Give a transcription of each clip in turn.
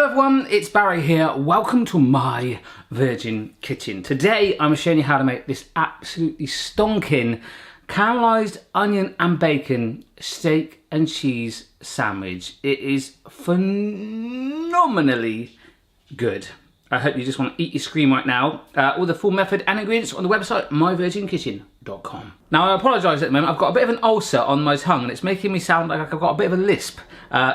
Hello everyone, it's Barry here. Welcome to my virgin kitchen. Today I'm showing you how to make this absolutely stonking caramelized onion and bacon steak and cheese sandwich. It is phenomenally good. I hope you just want to eat your scream right now. All the full method and ingredients on the website myvirginkitchen.com. Now I apologise at the moment, I've got a bit of an ulcer on my tongue and it's making me sound like I've got a bit of a lisp.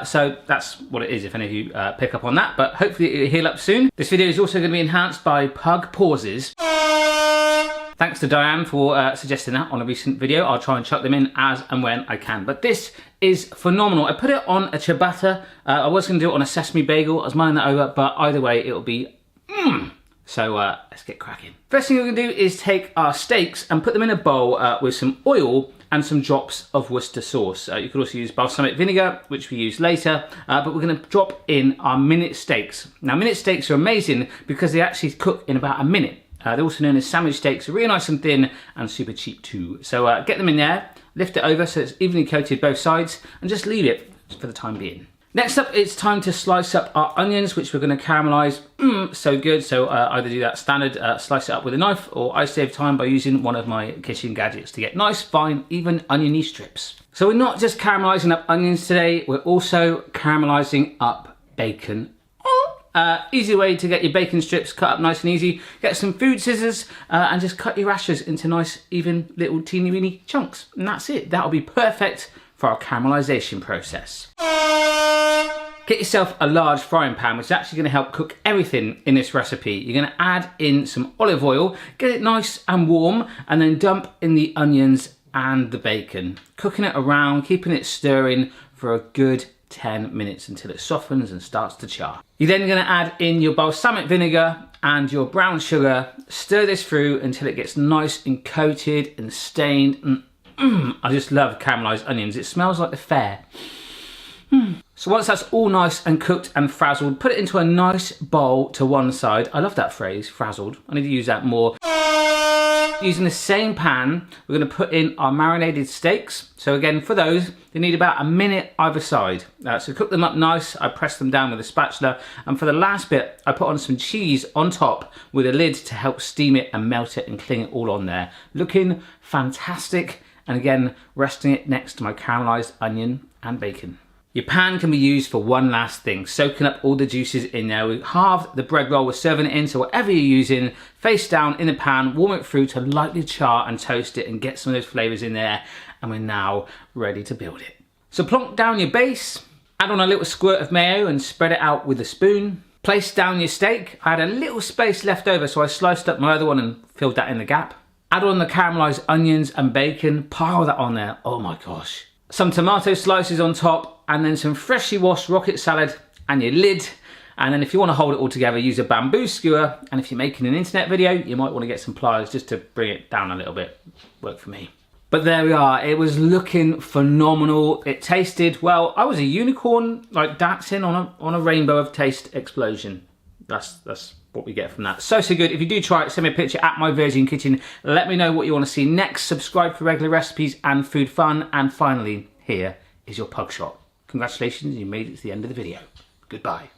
So that's what it is if any of you pick up on that, but hopefully it'll heal up soon. This video is also going to be enhanced by pug pauses. Thanks to Diane for suggesting that on a recent video. I'll try and chuck them in as and when I can. But this is phenomenal. I put it on a ciabatta. I was going to do it on a sesame bagel. I was mulling that over, but either way, it'll be So let's get cracking. First thing we're going to do is take our steaks and put them in a bowl with some oil and some drops of Worcester sauce. You could also use balsamic vinegar, which we use later, but we're going to drop in our minute steaks. Now, minute steaks are amazing because they actually cook in about a minute. They're also known as sandwich steaks, really nice and thin and super cheap too. So get them in there, lift it over so it's evenly coated both sides, and just leave it for the time being. Next up, it's time to slice up our onions, which we're going to caramelize. So good. So either do that standard, slice it up with a knife, or I save time by using one of my kitchen gadgets to get nice, fine, even oniony strips. So we're not just caramelizing up onions today, we're also caramelizing up bacon. Easy way to get your bacon strips cut up nice and easy. Get some food scissors and just cut your rashers into nice, even little teeny weeny chunks. And that's it. That'll be perfect for our caramelization process. Get yourself a large frying pan, which is actually going to help cook everything in this recipe. You're going to add in some olive oil, get it nice and warm, and then dump in the onions and the bacon. Cooking it around, keeping it stirring for a good 10 minutes until it softens and starts to char. You're then going to add in your balsamic vinegar and your brown sugar. Stir this through until it gets nice and coated and stained. And I just love caramelized onions. It smells like the fair. So once that's all nice and cooked and frazzled, put it into a nice bowl to one side. I love that phrase, frazzled. I need to use that more. Using the same pan, we're going to put in our marinated steaks. So again, for those, they need about a minute either side. So cook them up nice. I press them down with a spatula. And for the last bit, I put on some cheese on top with a lid to help steam it and melt it and cling it all on there. Looking fantastic. And again, resting it next to my caramelized onion and bacon. Your pan can be used for one last thing, soaking up all the juices in there. We halved the bread roll we're serving it in, so whatever you're using, face down in the pan, warm it through to lightly char and toast it and get some of those flavors in there, and we're now ready to build it. So plonk down your base, add on a little squirt of mayo and spread it out with a spoon. Place down your steak. I had a little space left over, so I sliced up my other one and filled that in the gap. Add on the caramelized onions and bacon, pile that on there, oh my gosh. Some tomato slices on top, and then some freshly washed rocket salad and your lid. And then if you want to hold it all together, use a bamboo skewer. And if you're making an internet video, you might want to get some pliers just to bring it down a little bit. Worked for me. But there we are. It was looking phenomenal. It tasted, well, I was a unicorn, like dancing on a rainbow of taste explosion. That's what we get from that. So good. If you do try it, send me a picture at My Virgin Kitchen. Let me know what you want to see next. Subscribe for regular recipes and food fun. And finally, here is your pug shot. Congratulations, you made it to the end of the video. Goodbye.